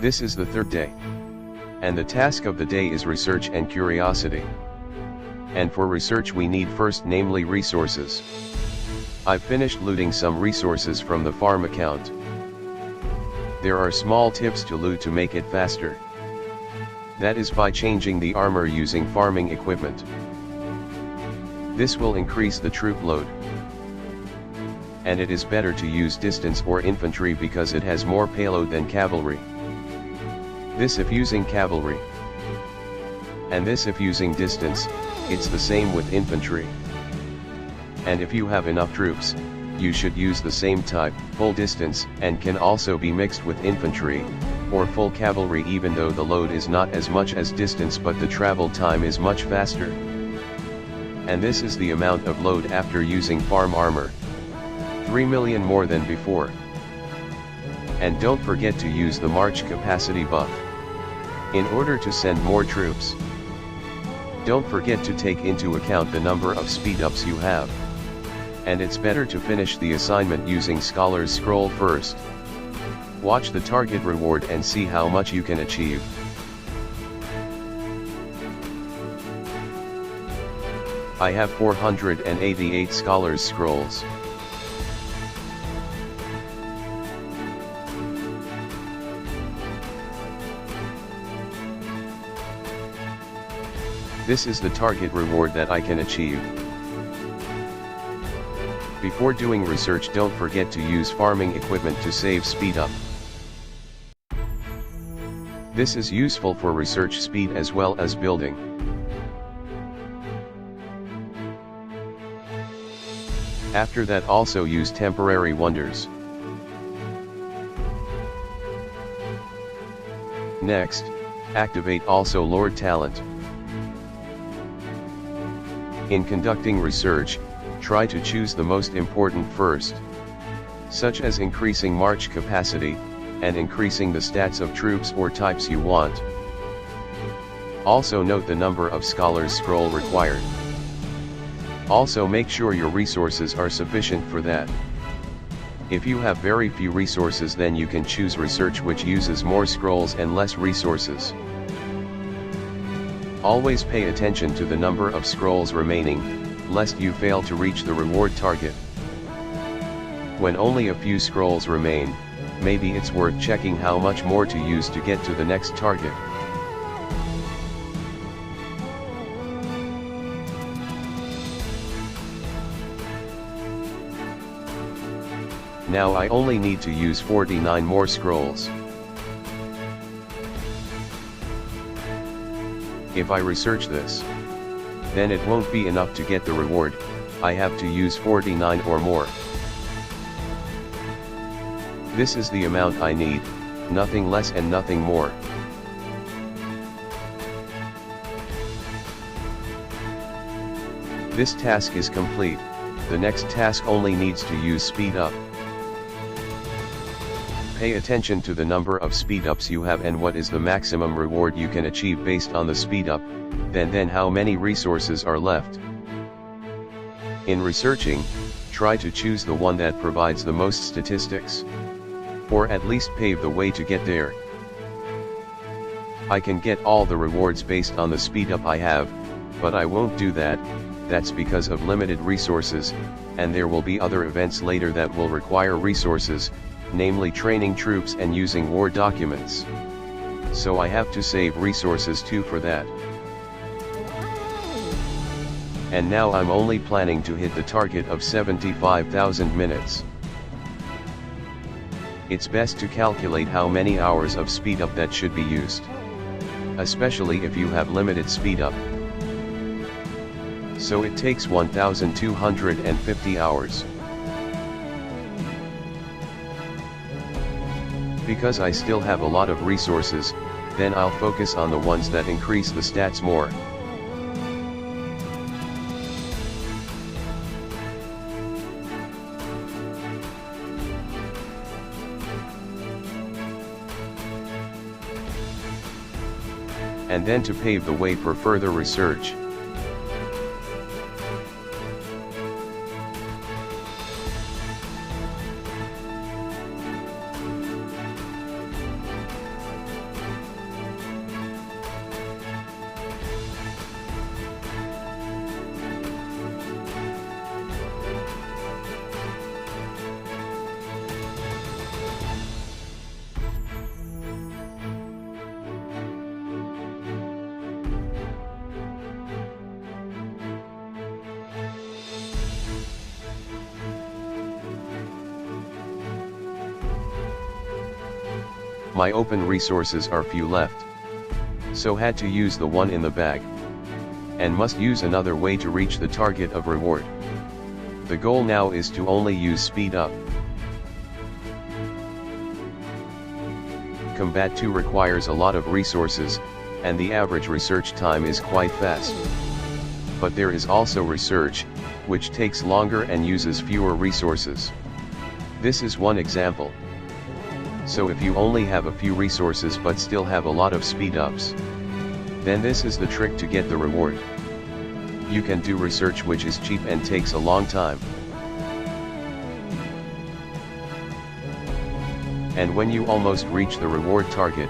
This is the third day. And the task of the day is research and curiosity. And for research we need first namely resources. I've finished looting some resources from the farm account. There are small tips to loot to make it faster. That is by changing the armor using farming equipment. This will increase the troop load. And it is better to use distance or infantry because it has more payload than cavalry. This if using cavalry. And this if using distance, it's the same with infantry. And if you have enough troops, you should use the same type, full distance, and can also be mixed with infantry, or full cavalry even though the load is not as much as distance but the travel time is much faster. And this is the amount of load after using farm armor. 3 million more than before. And don't forget to use the march capacity buff. In order to send more troops. Don't forget to take into account the number of speed ups you have. And it's better to finish the assignment using Scholar's Scroll first. Watch the target reward and see how much you can achieve. I have 488 Scholar's Scrolls. This is the target reward that I can achieve. Before doing research, don't forget to use farming equipment to save speed up. This is useful for research speed as well as building. After that also use temporary wonders. Next, activate also Lord Talent. In conducting research, try to choose the most important first, such as increasing march capacity, and increasing the stats of troops or types you want. Also note the number of Scholar's Scroll required. Also make sure your resources are sufficient for that. If you have very few resources, then you can choose research which uses more scrolls and less resources. Always pay attention to the number of scrolls remaining, lest you fail to reach the reward target. When only a few scrolls remain, maybe it's worth checking how much more to use to get to the next target. Now I only need to use 49 more scrolls. If I research this, then it won't be enough to get the reward, I have to use 49 or more. This is the amount I need, nothing less and nothing more. This task is complete, the next task only needs to use speed up. Pay attention to the number of speed ups you have and what is the maximum reward you can achieve based on the speed up, then how many resources are left. In researching, try to choose the one that provides the most statistics. Or at least pave the way to get there. I can get all the rewards based on the speed up I have, but I won't do that, that's because of limited resources, and there will be other events later that will require resources, namely training troops and using war documents. So I have to save resources too for that. And now I'm only planning to hit the target of 75,000 minutes. It's best to calculate how many hours of speed up that should be used. Especially if you have limited speed up. So it takes 1,250 hours. Because I still have a lot of resources, then I'll focus on the ones that increase the stats more. And then to pave the way for further research. My open resources are few left. So had to use the one in the bag. And must use another way to reach the target of reward. The goal now is to only use speed up. Combat 2 requires a lot of resources, and the average research time is quite fast. But there is also research, which takes longer and uses fewer resources. This is one example. So if you only have a few resources but still have a lot of speed ups, then this is the trick to get the reward. You can do research which is cheap and takes a long time. And when you almost reach the reward target,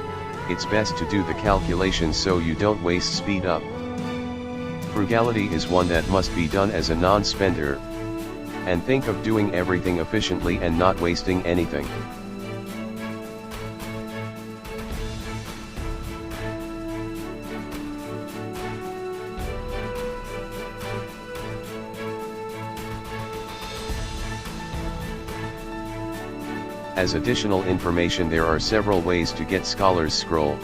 it's best to do the calculations so you don't waste speed up. Frugality is one that must be done as a non-spender. And think of doing everything efficiently and not wasting anything. As additional information, there are several ways to get Scholar's Scroll.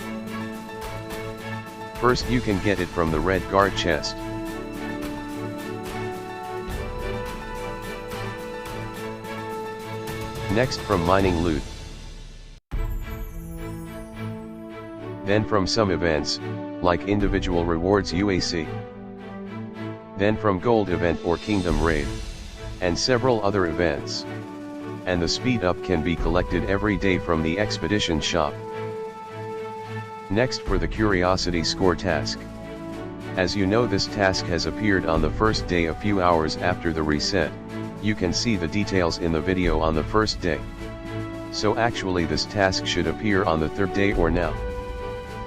First, you can get it from the red guard chest. Next, from mining loot. Then from some events, like individual rewards UAC. Then from gold event or kingdom raid. And several other events. And the speed up can be collected every day from the expedition shop. Next, for the curiosity score task. As you know, this task has appeared on the first day a few hours after the reset. You can see the details in the video on the first day. So actually this task should appear on the third day or now.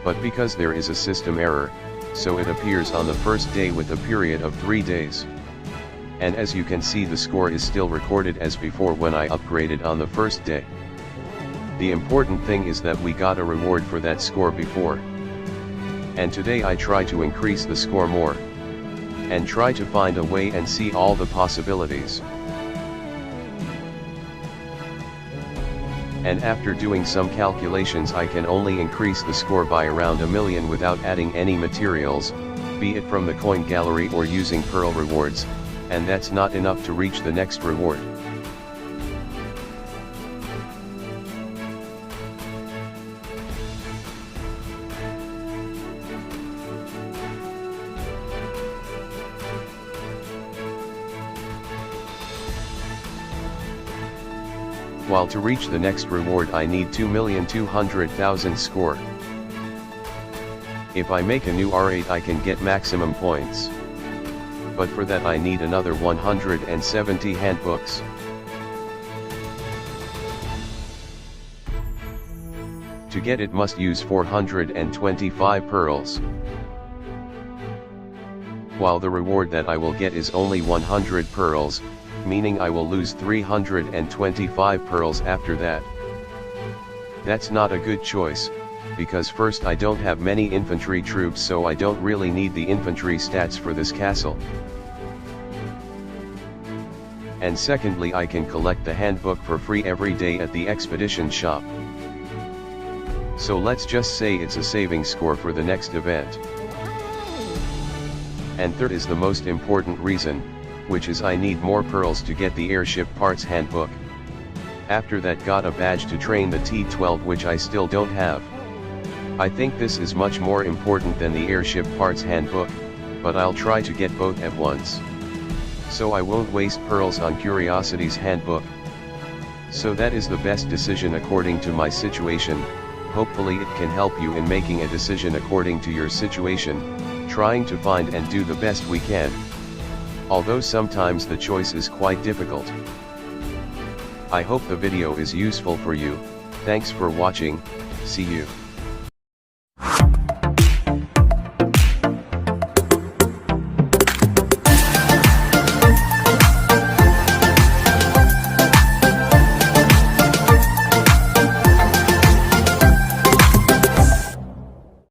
But because there is a system error, so it appears on the first day with a period of 3 days. And as you can see, the score is still recorded as before when I upgraded on the first day. The important thing is that we got a reward for that score before. And today I try to increase the score more. And try to find a way and see all the possibilities. And after doing some calculations, I can only increase the score by around 1 million without adding any materials, be it from the coin gallery or using pearl rewards. And that's not enough to reach the next reward. While to reach the next reward I need 2,200,000 score. If I make a new R8 I can get maximum points. But for that I need another 170 handbooks. To get it must use 425 pearls. While the reward that I will get is only 100 pearls, meaning I will lose 325 pearls after that. That's not a good choice, because first I don't have many infantry troops, so I don't really need the infantry stats for this castle. And secondly, I can collect the handbook for free every day at the expedition shop. So let's just say it's a saving score for the next event. And third is the most important reason, which is I need more pearls to get the airship parts handbook. After that, got a badge to train the T-12, which I still don't have. I think this is much more important than the airship parts handbook, but I'll try to get both at once. So I won't waste pearls on Curiosity's handbook. So that is the best decision according to my situation. Hopefully it can help you in making a decision according to your situation, trying to find and do the best we can. Although sometimes the choice is quite difficult. I hope the video is useful for you. Thanks for watching. See you.